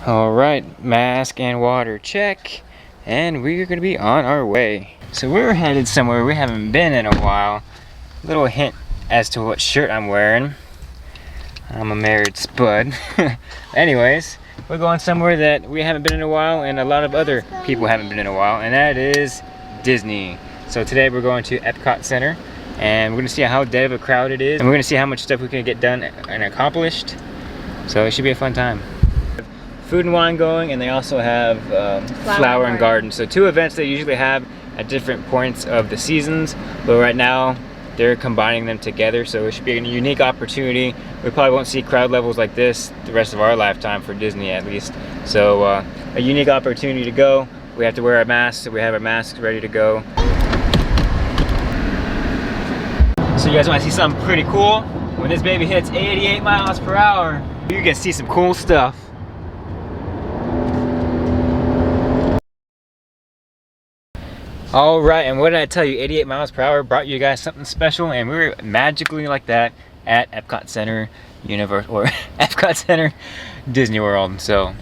Alright, mask and water check, and we're gonna be on our way. So we're headed somewhere we haven't been in a while. Little hint as to what shirt I'm wearing. I'm a married spud. Anyways, we're going somewhere that we haven't been in a while and a lot of other people haven't been in a while, and that is Disney. So today we're going to Epcot Center, and we're gonna see how dead of a crowd it is, and we're gonna see how much stuff we can get done and accomplished. So it should be a fun time. Food and wine going, and they also have flower and garden. So two events they usually have at different points of the seasons, but right now they're combining them together, so it should be a unique opportunity. We probably won't see crowd levels like this the rest of our lifetime, for Disney at least. So a unique opportunity to go. We have to wear our masks, so we have our masks ready to go. So you guys want to see something pretty cool? When this baby hits 88 miles per hour, you can see some cool stuff. Alright, and what did I tell you? 88 miles per hour brought you guys something special, and we were magically like that at Epcot Center Epcot Center Disney World. So,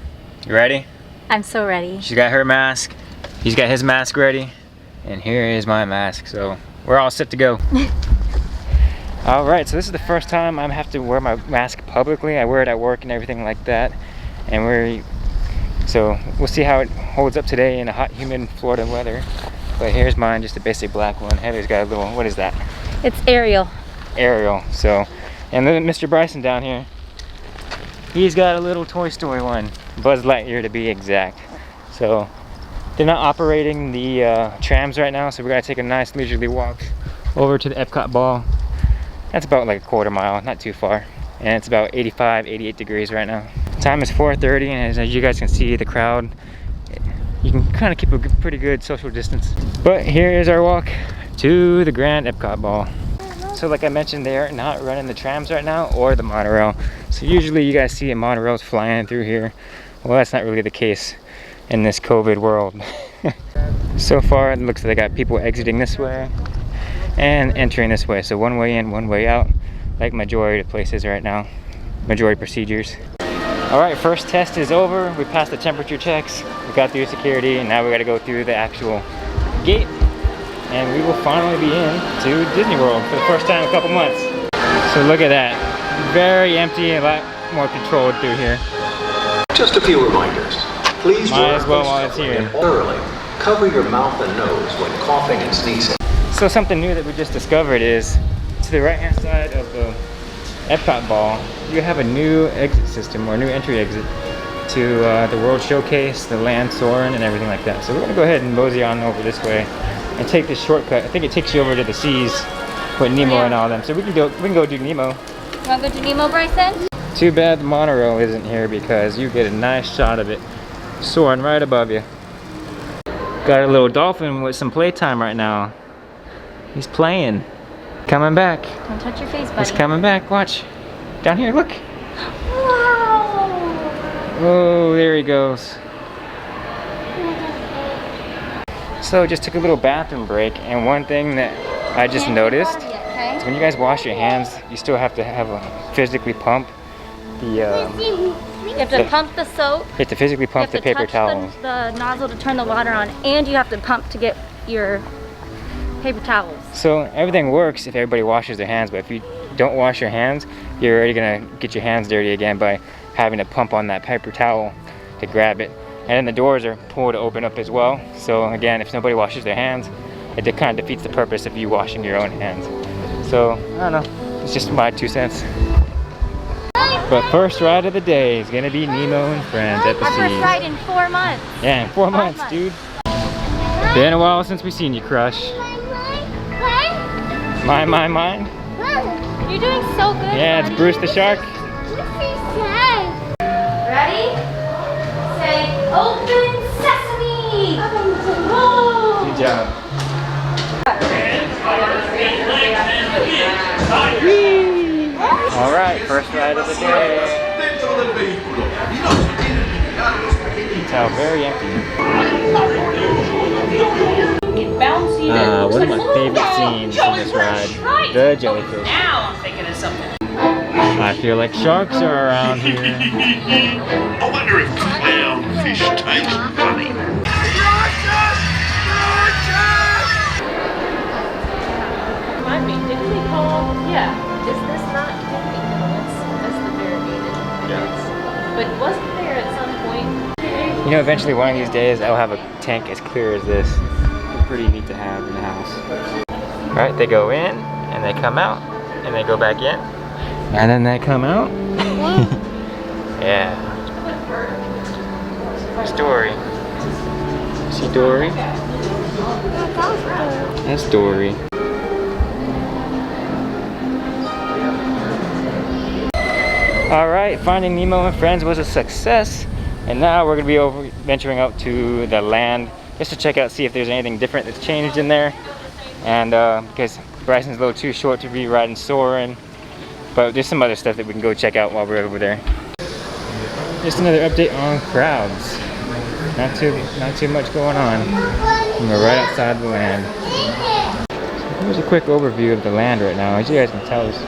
you ready? I'm so ready. She got her mask, he's got his mask ready, and here is my mask. So, we're all set to go. Alright, so this is the first time I have to wear my mask publicly. I wear it at work and everything like that. And so we'll see how it holds up today in a hot, humid Florida weather. But here's mine, just a basic black one. Heather's got a little, what is that? It's Ariel. Ariel, so. And then Mr. Bryson down here, he's got a little Toy Story one. Buzz Lightyear to be exact. So, they're not operating the trams right now, so we're gonna take a nice leisurely walk over to the Epcot ball. That's about like a quarter mile, not too far. And it's about 85, 88 degrees right now. Time is 4:30, and as you guys can see, the crowd, you can kind of keep a pretty good social distance. But here is our walk to the Grand Epcot Ball. So like I mentioned, they are not running the trams right now or the monorail. So usually you guys see monorails flying through here. Well, that's not really the case in this COVID world. So far it looks like they got people exiting this way and entering this way. So one way in, one way out, like majority of places right now. Majority procedures. Alright, first test is over. We passed the temperature checks. We got through security, and now we got to go through the actual gate. And we will finally be in to Disney World for the first time in a couple months. So look at that. Very empty, a lot more controlled through here. Just a few reminders. Please might as well while it's here. Thoroughly. Cover your mouth and nose when coughing and sneezing. So something new that we just discovered is to the right hand side of the Epcot ball, you have a new exit system, or new entry exit to the World Showcase, the Land Soarin', and everything like that. So we're gonna go ahead and mosey on over this way and take this shortcut. I think it takes you over to the seas with Nemo and all them. So we can go do Nemo. You wanna go do Nemo, Bryson? Too bad the monorail isn't here, because you get a nice shot of it soaring right above you. Got a little dolphin with some playtime right now. He's playing. Coming back. Don't touch your face, buddy. He's coming back. Watch. Down here, look. Wow. Oh, there he goes. So just took a little bathroom break, and one thing that I just noticed is when you guys wash your hands, you still have to physically pump the you have to pump the soap. You have to physically pump the paper towels. The nozzle to turn the water on, and you have to pump to get your paper towels. So everything works if everybody washes their hands, but if you don't wash your hands, you're already gonna get your hands dirty again by having to pump on that paper towel to grab it. And then the doors are pulled to open up as well. So again, if nobody washes their hands, it kind of defeats the purpose of you washing your own hands. So I don't know, it's just my 2 cents. But first ride of the day is gonna be Nemo and Friends at the Our first sea. ride in 4 months. Yeah, in 4 months, dude. Been a while since we seen you, Crush. Mine. You're doing so good. Yeah, it's Bruce the Shark. Ready? Say, open sesame! Whoa! Good job. Alright, first ride of the day. It's out very empty. One of my favorite scenes in this ride, the jellyfish. Now I'm thinking of something. I feel like sharks are around here. I wonder if clownfish taste funny. Remind me, didn't we call? Yeah. Is this not camping? No, that's the variegated. Yeah. But wasn't there at some point? You know, eventually one of these days I'll have a tank as clear as this. It's pretty neat to have in the house. Alright, they go in, and they come out, and they go back in, and then they come out. Yeah. Where's Dory? See Dory? That's Dory. Alright, Finding Nemo and Friends was a success. And now we're going to be venturing out to the land just to check out, see if there's anything different that's changed in there. And because Bryson's a little too short to be riding Soarin'. But there's some other stuff that we can go check out while we're over there. Just another update on crowds. Not too much going on. And we're right outside the land. So here's a quick overview of the land right now. As you guys can tell, there's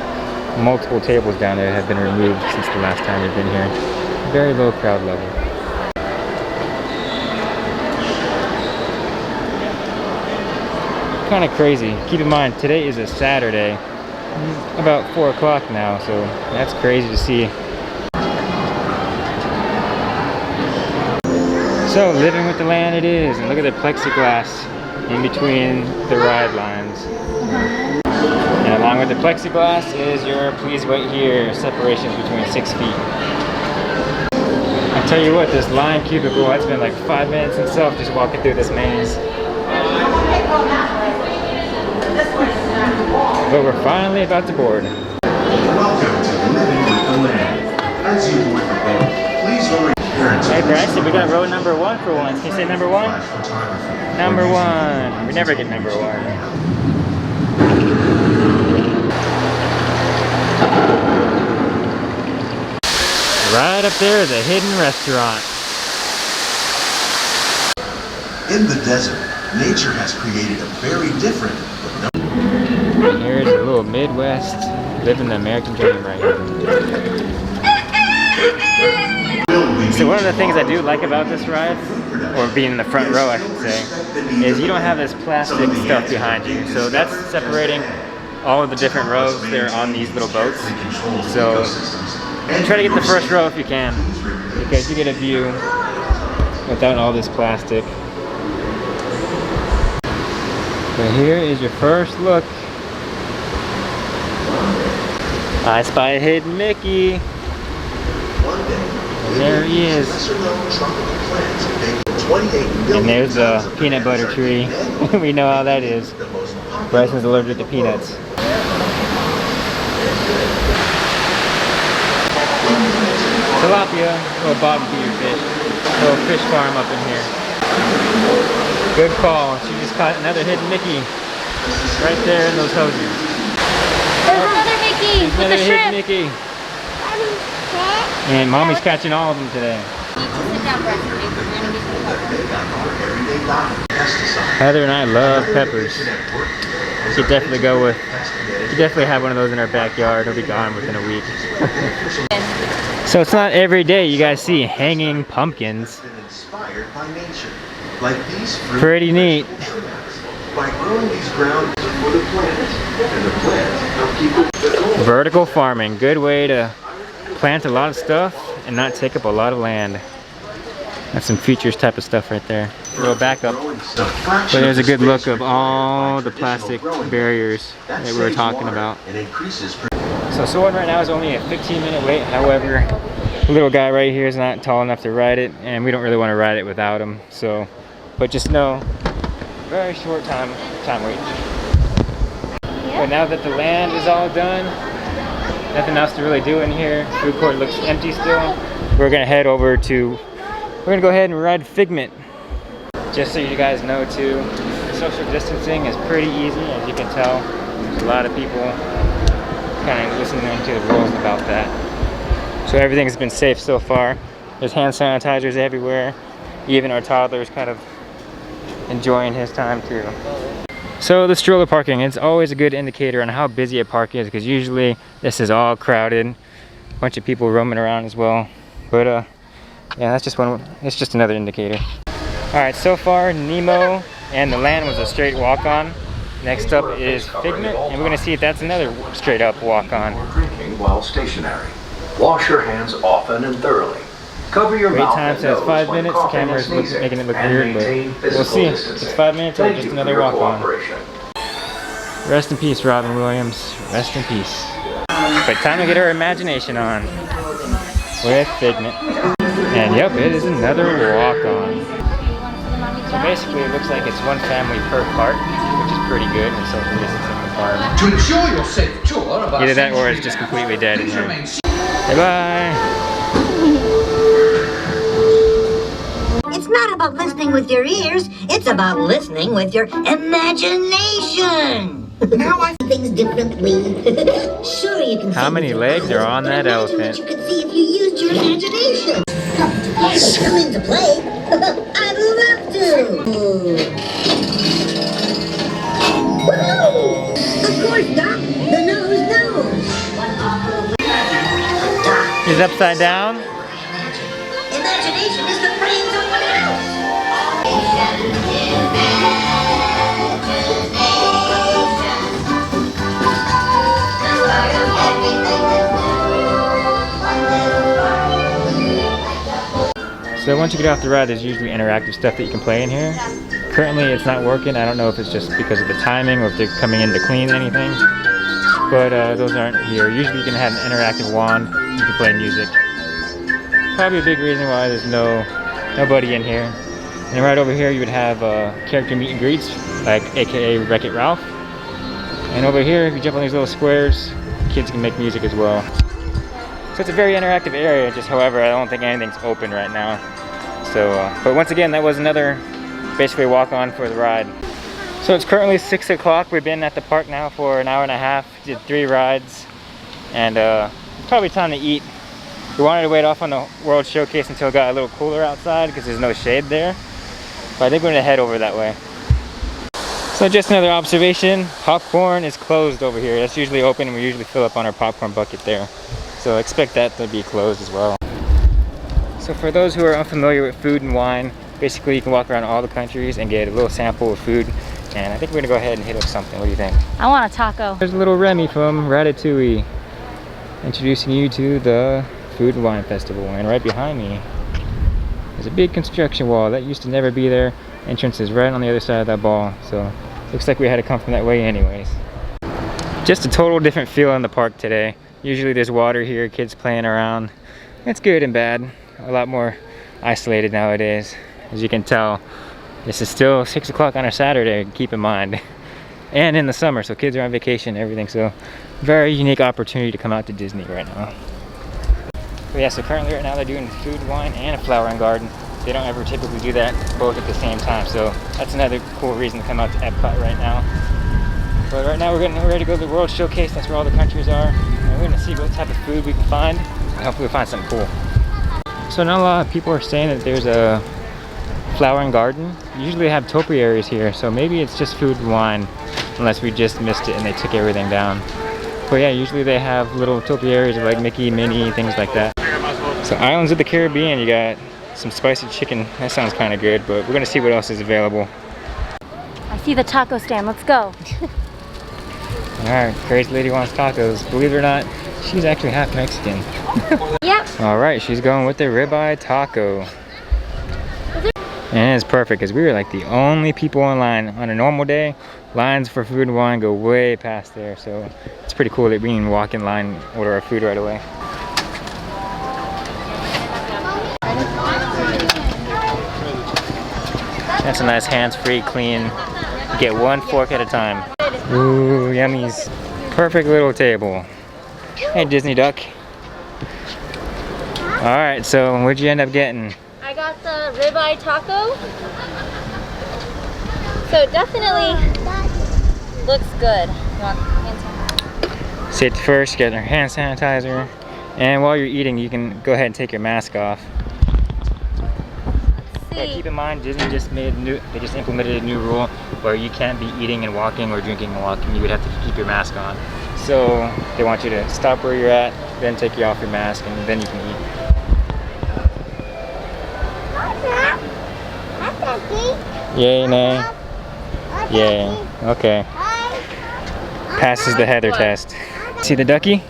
multiple tables down there that have been removed since the last time we've been here. Very low crowd level. Kind of crazy. Keep in mind, today is a Saturday. About 4 o'clock now, so that's crazy to see. So, living with the land it is, and look at the plexiglass in between the ride lines. And along with the plexiglass is your please wait here separations between 6 feet. I tell you what, this line cubicle, that's been like 5 minutes itself just walking through this maze. But we're finally about to board. Welcome to Living with the Land. As you board the boat, please lower your appearance. Hey Bryson, we got row number 1 for once. Can you say number 1? Number 1. We never get number 1. Right up there is a hidden restaurant. In the desert, nature has created a very different but no. Here's a little Midwest, living the American dream right here. So one of the things I do like about this ride, or being in the front row I should say, is you don't have this plastic stuff behind you. So that's separating all of the different rows that are on these little boats. So try to get the first row if you can, because you get a view without all this plastic. So here is your first look. I spy a hidden Mickey. And there he is. And there's the peanut butter tree. We know how that is. Bryson's allergic to peanuts. Tilapia, little bottom feeder fish. Little fish farm up in here. Good call. She just caught another hidden Mickey. Right there in those hoses. There's another Mickey with Another the hidden shrimp. Mickey. And Mommy's catching all of them today. Sit down, Bryson. We're gonna get some peppers. Heather and I love peppers. We could definitely go with, we could definitely have one of those in our backyard. It'll be gone within a week. So it's not every day you guys see hanging pumpkins. Pretty neat. By growing these grounds for the plants, and the plants help keep it. Vertical farming, good way to plant a lot of stuff and not take up a lot of land. That's some features type of stuff right there. A little backup. But there's a good look of all the plastic barriers that we were talking about. So Soarin' right now is only a 15-minute wait. However, the little guy right here is not tall enough to ride it, and we don't really want to ride it without him. So, but just know, very short time wait. But now that the land is all done, nothing else to really do in here. Food court looks empty still. We're gonna head over to, we're gonna go ahead and ride Figment. Just so you guys know too, social distancing is pretty easy, as you can tell. There's a lot of people kind of listening to the rules about that. So everything's been safe so far. There's hand sanitizers everywhere. Even our toddler's kind of enjoying his time too. So the stroller parking, it's always a good indicator on how busy a park is, because usually this is all crowded. bunch of people roaming around as well. But yeah, that's just one. It's just another indicator. All right, so far Nemo and the Land was a straight walk-on. Next up is Figment, and we're gonna see if that's another straight up walk-on. Drinking while stationary. Wash your hands often and thoroughly. Cover your Wait mouth time and says nose 5 when minutes. coughing and Camera's sneezing, making it look and weird, but maintain we'll physical see. distancing. It's 5 minutes or Thank just you for another your walk-on. cooperation. Rest in peace, Robin Williams. Rest in peace. But time to get our imagination on with Figment. And yep, it is another walk-on. So basically, it looks like it's one family per cart, which is pretty good in social distancing requirement. To ensure your safe tour of our Either that or it's just completely dead in please here. remain Bye-bye. It's not about listening with your ears, it's about listening with your imagination. Now I see things differently. Sure, you can. How many legs are on that elephant? What you could see if you used your imagination. Come into play. I'd love to. Woohoo! Of course, Doc. The nose knows. He's upside down. Imagination is the brains of the house. So once you get off the ride, there's usually interactive stuff that you can play in here. Currently, it's not working. I don't know if it's just because of the timing or if they're coming in to clean anything. But those aren't here. Usually you can have an interactive wand. You can play music. Probably a big reason why there's nobody in here. And right over here, you would have character meet and greets, like AKA Wreck-It Ralph. And over here, if you jump on these little squares, kids can make music as well. So it's a very interactive area, just however, I don't think anything's open right now. So, but once again, that was another basically walk-on for the ride. So it's currently 6 o'clock. We've been at the park now for an hour and a half, did 3 rides, and probably time to eat. We wanted to wait off on the World Showcase until it got a little cooler outside because there's no shade there. But I think we're gonna head over that way. So just another observation, popcorn is closed over here. That's usually open and we usually fill up on our popcorn bucket there. So expect that to be closed as well. So for those who are unfamiliar with food and wine, basically you can walk around all the countries and get a little sample of food. And I think we're gonna go ahead and hit up something. What do you think? I want a taco. There's a little Remy from Ratatouille introducing you to the Food and Wine Festival. And right behind me is a big construction wall that used to never be there. Entrance is right on the other side of that ball. So looks like we had to come from that way anyways. Just a total different feel in the park today. Usually there's water here, kids playing around. It's good and bad. A lot more isolated nowadays. As you can tell, this is still 6 o'clock on a Saturday, keep in mind. And in the summer, so kids are on vacation and everything. So very unique opportunity to come out to Disney right now. But yeah, so currently right now they're doing food, wine, and a flower and garden. They don't ever typically do that both at the same time. So that's another cool reason to come out to Epcot right now. But right now we're getting ready to go to the World Showcase. That's where all the countries are. And we're gonna see what type of food we can find. And hopefully we'll find something cool. So not a lot of people are saying that there's a flower and garden. Usually they have topiaries here. So maybe it's just food and wine. Unless we just missed it and they took everything down. But yeah, usually they have little topiaries like Mickey, Minnie, things like that. So Islands of the Caribbean, you got some spicy chicken. That sounds kind of good, but we're gonna see what else is available. I see the taco stand. Let's go. Alright, crazy lady wants tacos. Believe it or not, she's actually half Mexican. Yep. Alright, she's going with the ribeye taco. And it's perfect because we were like the only people in line. On a normal day, lines for food and wine go way past there. So it's pretty cool that we can walk in line and order our food right away. That's a nice hands-free, clean, get one fork at a time. Ooh, yummies. Perfect little table. Hey, Disney Duck. Alright, so what'd you end up getting? I got the ribeye taco. So it definitely looks good. You want hand sanitizer? Safety first, get our hand sanitizer. And while you're eating, you can go ahead and take your mask off. Let's But keep in mind, Disney just they just implemented a new rule where you can't be eating and walking or drinking and walking. You would have to keep your mask on. So they want you to stop where you're at, then take you off your mask, and then you can eat. Yay, nay. Yay. Okay. Passes the Heather test. See the ducky?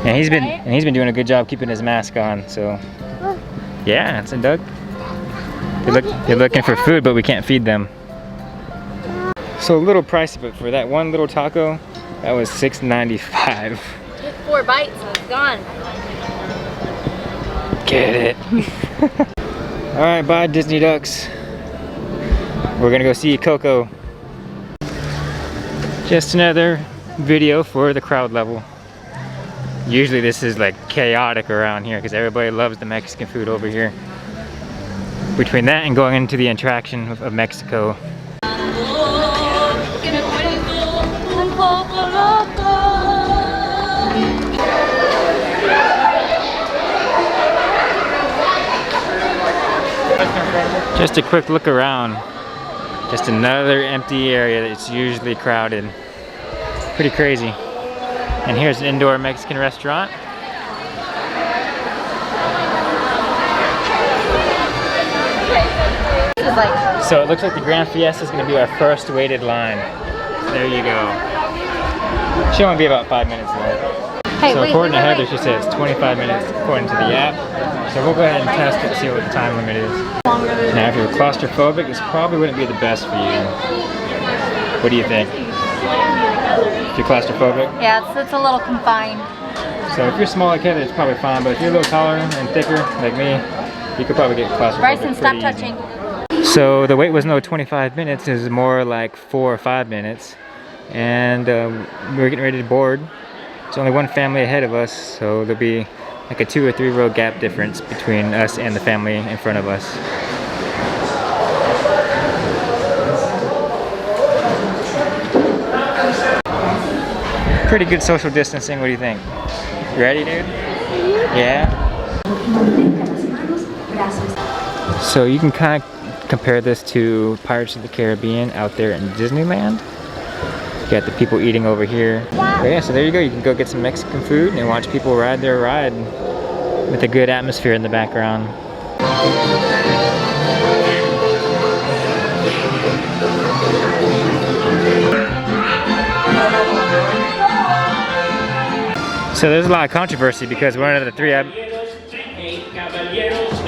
And he's been doing a good job keeping his mask on. So yeah, it's a duck. They're looking for food, but we can't feed them. So a little pricey, but for that one little taco, that was $6.95. Took 4 bites and it's gone. Get it. All right, bye Disney ducks. We're gonna go see Coco. Just another video for the crowd level. Usually this is like chaotic around here because everybody loves the Mexican food over here. Between that and going into the attraction of Mexico. Just a quick look around. Just another empty area that's usually crowded. Pretty crazy. And here's an indoor Mexican restaurant. So it looks like the Grand Fiesta is going to be our first waited line. There you go. Should only be about 5 minutes away. Hey, So according to Heather, she says 25 minutes according to the app. So we'll go ahead and test it and see what the time limit is. Now if you're claustrophobic, this probably wouldn't be the best for you. What do you think? If you're claustrophobic? Yeah, it's a little confined. So if you're small like Heather, it's probably fine, but if you're a little taller and thicker like me, you could probably get claustrophobic. Bryson, stop pretty touching. easy. So the wait was no 25 minutes, it was more like 4 or 5 minutes. And we were getting ready to board. There's only one family ahead of us, so there'll be like a 2 or 3 row gap difference between us and the family in front of us. Pretty good social distancing, what do you think? You ready, dude? Yeah? So you can kind of compare this to Pirates of the Caribbean out there in Disneyland. You got the people eating over here. But yeah, so there you go. You can go get some Mexican food and watch people ride their ride with a good atmosphere in the background. So there's a lot of controversy because one of the 3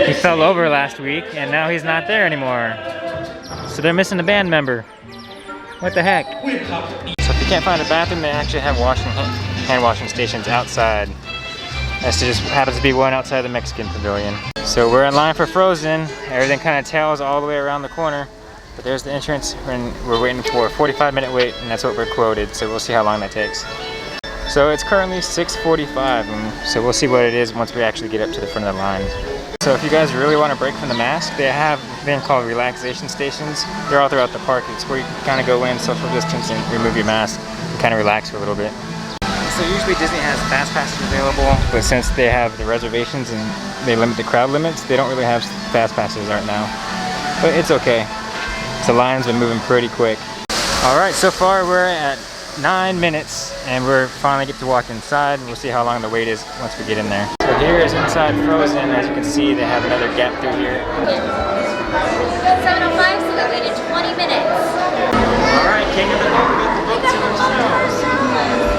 he fell over last week and now he's not there anymore. So they're missing a band member. What the heck? So if you can't find a bathroom, they actually have hand washing stations outside. This just happens to be one outside the Mexican pavilion. So we're in line for Frozen. Everything kind of tails all the way around the corner. But there's the entrance and we're waiting for a 45-minute wait and that's what we're quoted. So we'll see how long that takes. So it's currently 6:45, so we'll see what it is once we actually get up to the front of the line. So if you guys really want to break from the mask, they have a thing called relaxation stations. They're all throughout the park. It's where you can kind of go in, social distance, and remove your mask and kind of relax for a little bit. So usually Disney has fast passes available, but since they have the reservations and they limit the crowd limits, they don't really have fast passes right now. But it's okay. So the line's been moving pretty quick. All right, so far we're at 9 minutes and we're finally get to walk inside. We'll see how long the wait is once we get in there. So here is inside Frozen. As you can see, they have another gap through here. 7:05, so we waited 20 minutes. All right, King of the Hill with the book to themselves.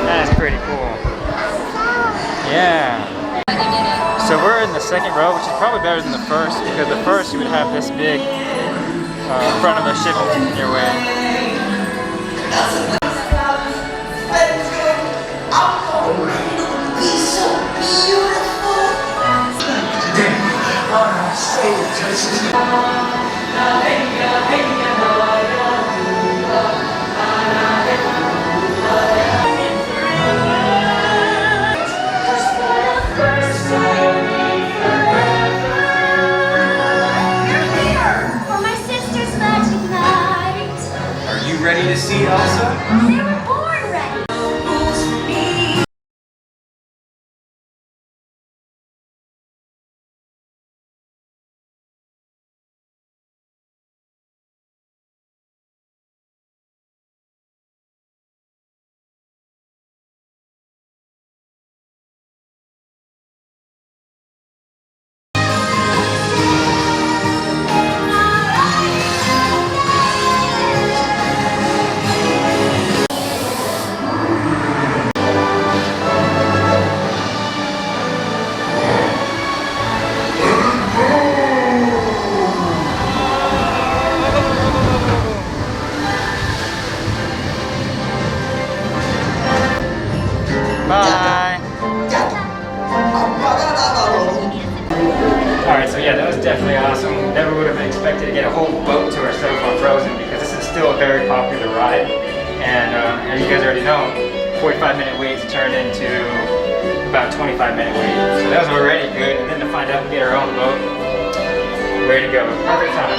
That's pretty cool. Yeah. So we're in the second row, which is probably better than the first because the first you would have this big front of the ship in your way. Are you ready to see Elsa? Alright, so yeah, that was definitely awesome. Never would have expected to get a whole boat to ourselves on Frozen because this is still a very popular ride. And as you guys already know, 45-minute waits turned into about 25-minute wait. So that was already good. And then to find out we get our own boat, way to go. Perfect time.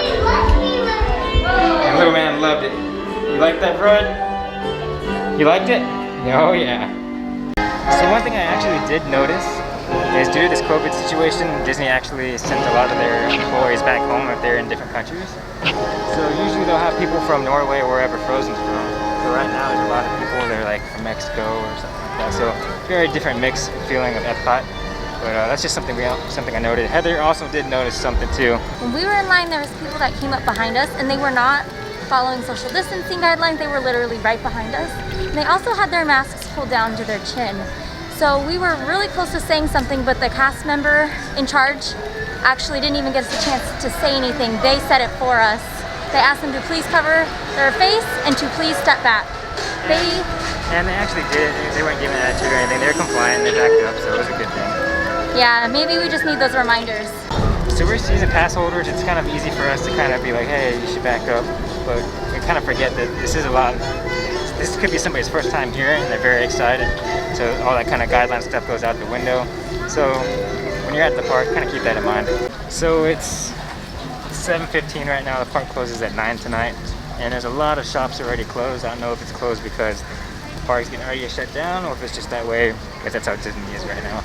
And little man loved it. You like that, Fred? You liked it? Oh yeah. So one thing I actually did notice is due to this COVID situation, Disney actually sent a lot of their employees back home if they're in different countries. So usually they'll have people from Norway or wherever Frozen's from. So right now there's a lot of people that are like from Mexico or something like that. So very different mixed feeling of Epcot. But that's just something I noted. Heather also did notice something too. When we were in line, there was people that came up behind us and they were not following social distancing guidelines. They were literally right behind us. And they also had their masks pulled down to their chin. So we were really close to saying something, but the cast member in charge actually didn't even get us a chance to say anything. They said it for us. They asked them to please cover their face and to please step back. And they actually did. They weren't giving an attitude or anything. They were compliant. They backed up, so it was a good thing. Yeah, maybe we just need those reminders. So we're season pass holders. It's kind of easy for us to kind of be like, hey, you should back up. But we kind of forget that this is a lot. This could be somebody's first time here and they're very excited. So all that kind of guideline stuff goes out the window. So when you're at the park, kind of keep that in mind. So it's 7:15 right now. The park closes at 9 tonight. And there's a lot of shops already closed. I don't know if it's closed because the park's getting ready to shut down or if it's just that way because that's how Disney is right now.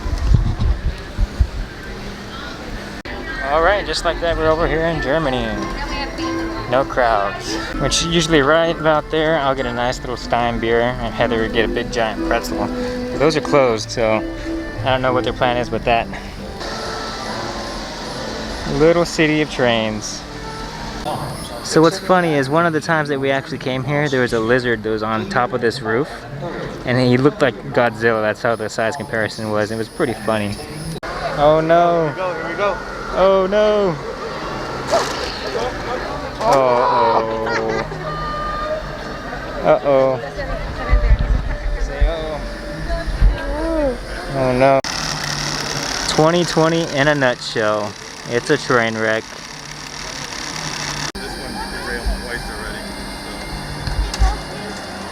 Alright, just like that, we're over here in Germany. No crowds. Which usually right about there, I'll get a nice little Stein beer and Heather would get a big giant pretzel. But those are closed, so I don't know what their plan is with that. Little city of trains. So what's funny is one of the times that we actually came here, there was a lizard that was on top of this roof. And he looked like Godzilla, that's how the size comparison was. It was pretty funny. Oh no. Here we go, here we go. Oh no! Uh-oh. Uh-oh. Say uh-oh. Oh no. 2020 in a nutshell. It's a train wreck. This one derailed twice already.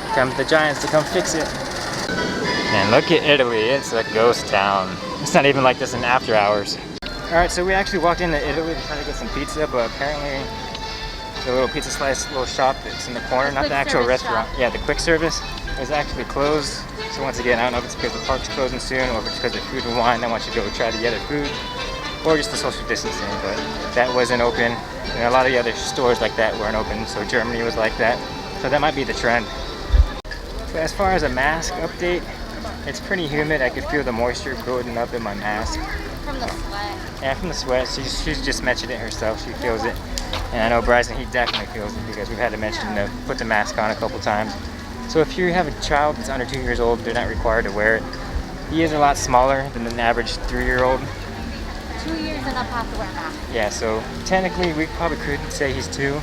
Here comes the Giants to come fix it. Man, look at Italy. It's a ghost town. It's not even like this in after hours. Alright, so we actually walked into Italy to try to get some pizza, but apparently the little pizza slice little shop that's in the corner, not the actual restaurant. Yeah, the quick service is actually closed. So once again, I don't know if it's because the park's closing soon or if it's because of food and wine. I want you to go try the other food or just the social distancing, but that wasn't open. And a lot of the other stores like that weren't open, so Germany was like that. So that might be the trend. So as far as a mask update, it's pretty humid. I could feel the moisture building up in my mask. From the sweat. Yeah, from the sweat. She's just mentioned it herself. She feels it. And I know Bryson, he definitely feels it because we've had to mention to put the mask on a couple times. So if you have a child that's under 2 years old, they're not required to wear it. He is a lot smaller than an average 3-year-old. 2 years and up have to wear a mask. Yeah, so technically we probably could say he's 2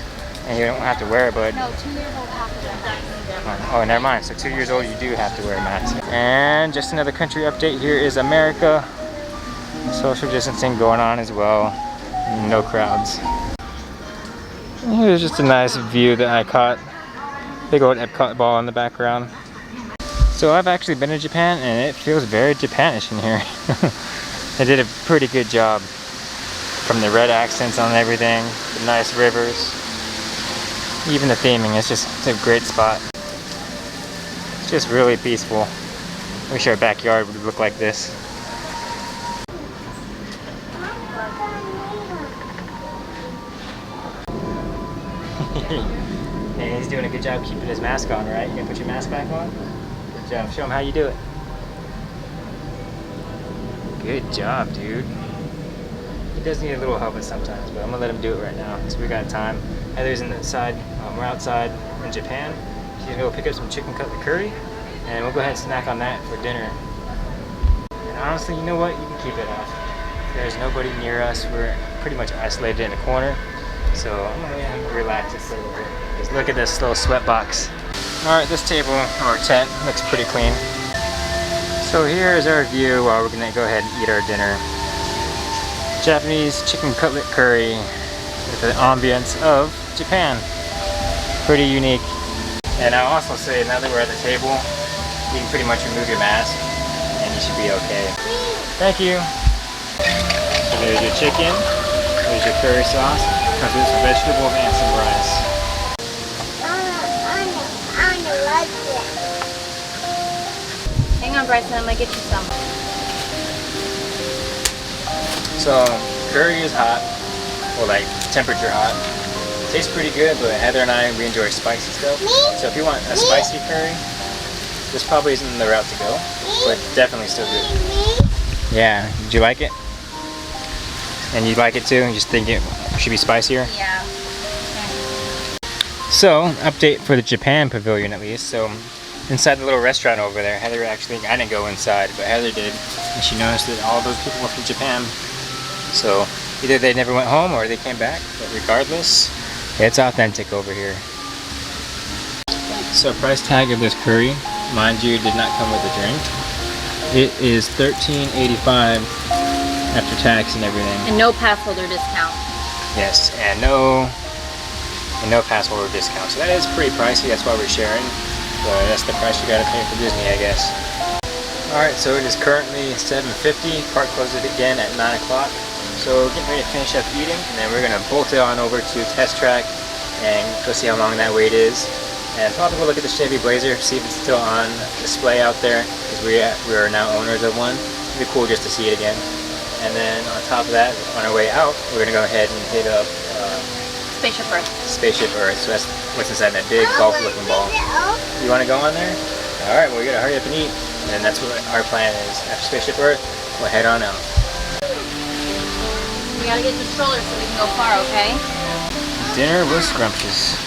and you don't have to wear it, but... No, 2 years old have to wear a mask. Oh, never mind. So 2 years old, you do have to wear a mask. And just another country update. Here is America. Social distancing going on as well. No crowds. Here's just a nice view that I caught. Big old Epcot ball in the background. So I've actually been to Japan and it feels very Japanish in here. They did a pretty good job. From the red accents on everything, the nice rivers, even the theming, it's a great spot. It's just really peaceful. I wish our backyard would look like this. Hey, he's doing a good job keeping his mask on, right? You gonna put your mask back on? Good job. Show him how you do it. Good job, dude. He does need a little help sometimes, but I'm gonna let him do it right now because we got time. Heather's inside. We're outside in Japan. She's gonna go pick up some chicken cutlet curry, and we'll go ahead and snack on that for dinner. And honestly, you know what? You can keep it off. There's nobody near us. We're pretty much isolated in a corner. So I'm gonna relax it for a little bit. Just look at this little sweat box. Alright, this table or tent looks pretty clean. So here is our view while we're gonna go ahead and eat our dinner. Japanese chicken cutlet curry with the ambience of Japan. Pretty unique. And I'll also say now that we're at the table, you can pretty much remove your mask and you should be okay. Thank you. So there's your chicken, there's your curry sauce, comes with some vegetables and some rice. Hang on, Bryson, I'm gonna get you some. So curry is hot, or like temperature hot. Tastes pretty good, but Heather and I, we enjoy spicy stuff. So if you want a spicy curry, this probably isn't the route to go, but definitely still good. Yeah, did you like it? And you like it too? You just think it should be spicier? Yeah. So, update for the Japan pavilion at least. So, inside the little restaurant over there, Heather actually, I didn't go inside, but Heather did. And she noticed that all those people were from Japan. So, either they never went home or they came back, but regardless, it's authentic over here. So, price tag of this curry, mind you, did not come with a drink. It is $13.85 after tax and everything. And no pass holder discount. Yes, and no pass holder discount. So that is pretty pricey, that's why we're sharing. But that's the price you gotta pay for Disney, I guess. Alright, so it is currently 7:50. Park closes again at 9 o'clock. So getting ready to finish up eating, and then we're gonna bolt it on over to Test Track and go see how long that wait is. And probably we'll look at the Chevy Blazer, see if it's still on display out there, because we are now owners of one. It'd be cool just to see it again. And then on top of that, on our way out, we're gonna go ahead and hit up Spaceship Earth. Spaceship Earth. So that's what's inside that big golf-looking ball. You want to go on there? All right. Well, we gotta hurry up and eat, and that's what our plan is. After Spaceship Earth, we'll head on out. We gotta get the stroller so we can go far, okay? Dinner was scrumptious.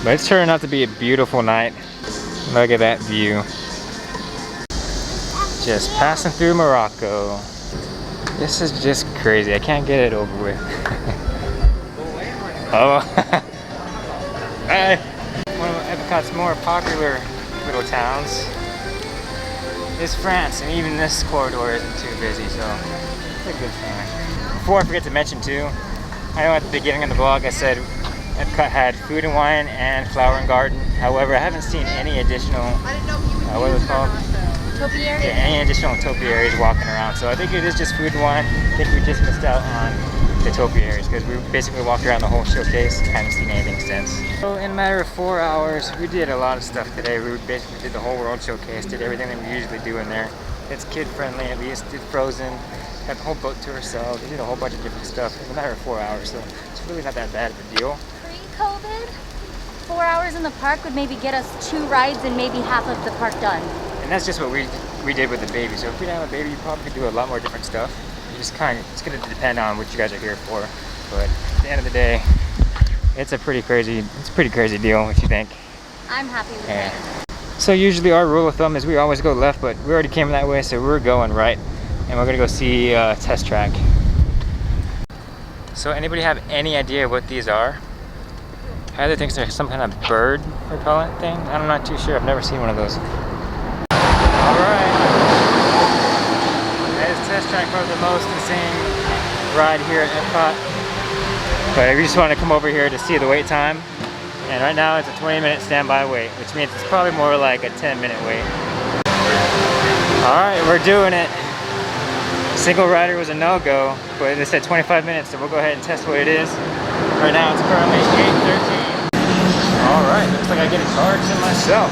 But it's turning out to be a beautiful night. Look at that view. Just passing through Morocco. This is just crazy. I can't get it over with. Oh. One of Epcot's more popular little towns is France, and even this corridor isn't too busy, so it's a good thing. Before I forget to mention too, I know at the beginning of the vlog I said Epcot had food and wine and flower and garden. However, I haven't seen any additional, what was it called? Topiaries? Yeah, any additional topiaries walking around. So I think it is just food and wine. I think we just missed out on the topiaries because we basically walked around the whole showcase, haven't seen anything since. So in a matter of 4 hours, we did a lot of stuff today. We basically did the whole world showcase, did everything that we usually do in there. It's kid friendly at least, did Frozen, got the whole boat to ourselves, we did a whole bunch of different stuff in a matter of 4 hours, so it's really not that bad of a deal. Pre-COVID, 4 hours in the park would maybe get us 2 rides and maybe half of the park done. And that's just what we did with the baby. So if we didn't have a baby, you probably could do a lot more different stuff. It's gonna depend on what you guys are here for. But at the end of the day, it's a pretty crazy deal. What you think? I'm happy with it. So usually our rule of thumb is we always go left, but we already came that way, so we're going right. And we're gonna go see Test Track. So anybody have any idea what these are? Heather thinks they're some kind of bird repellent thing. I'm not too sure. I've never seen one of those. Alright. That is Test Track, probably the most insane ride here at Epcot. But we just want to come over here to see the wait time. And right now it's a 20-minute standby wait, which means it's probably more like a 10-minute wait. Alright, we're doing it. Single rider was a no-go, but they said 25 minutes, so we'll go ahead and test what it is. Right now it's currently 8:13. Alright, looks like I get a charge in myself.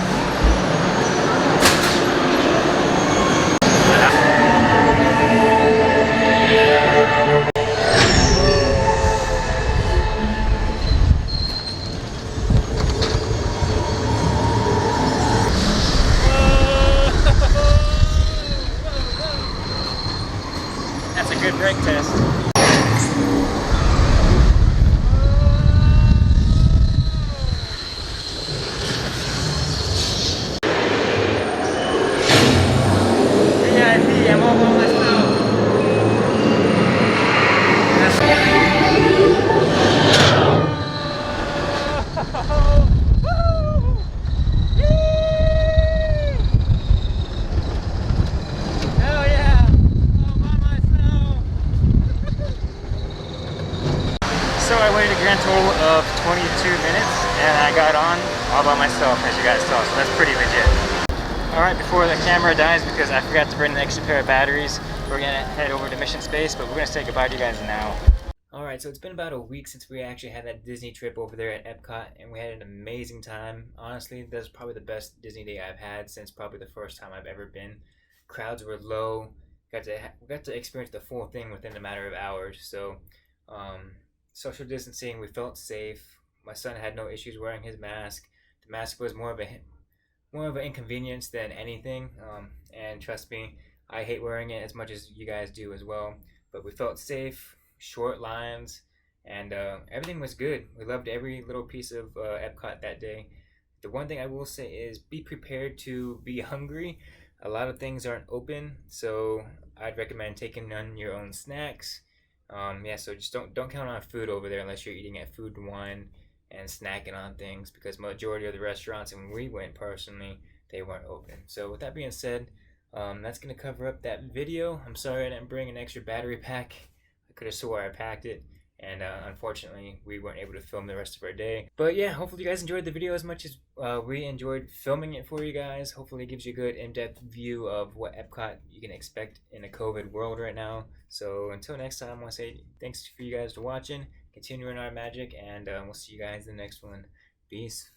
That's a good brake test. of 22 minutes, and I got on all by myself, as you guys saw, so that's pretty legit. Alright, before the camera dies, because I forgot to bring an extra pair of batteries, we're gonna head over to Mission Space, but we're gonna say goodbye to you guys now. Alright, so it's been about a week since we actually had that Disney trip over there at Epcot, and we had an amazing time. Honestly, that's probably the best Disney day I've had since probably the first time I've ever been. Crowds were low. We got to experience the full thing within a matter of hours. So, social distancing, we felt safe. My son had no issues wearing his mask. The mask was more of an inconvenience than anything. And trust me, I hate wearing it as much as you guys do as well. But we felt safe, short lines, and everything was good. We loved every little piece of Epcot that day. The one thing I will say is be prepared to be hungry. A lot of things aren't open, so I'd recommend taking on your own snacks. So just don't count on food over there unless you're eating at Food and Wine and snacking on things, because majority of the restaurants, and when we went personally, they weren't open. So with that being said, that's gonna cover up that video. I'm sorry I didn't bring an extra battery pack. I could have swore I packed it, and unfortunately we weren't able to film the rest of our day. But yeah, hopefully you guys enjoyed the video as much as we enjoyed filming it for you guys. Hopefully it gives you a good in-depth view of what Epcot you can expect in a COVID world right now. So until next time, I want to say thanks for you guys for watching, continuing our magic, and we'll see you guys in the next one. Peace.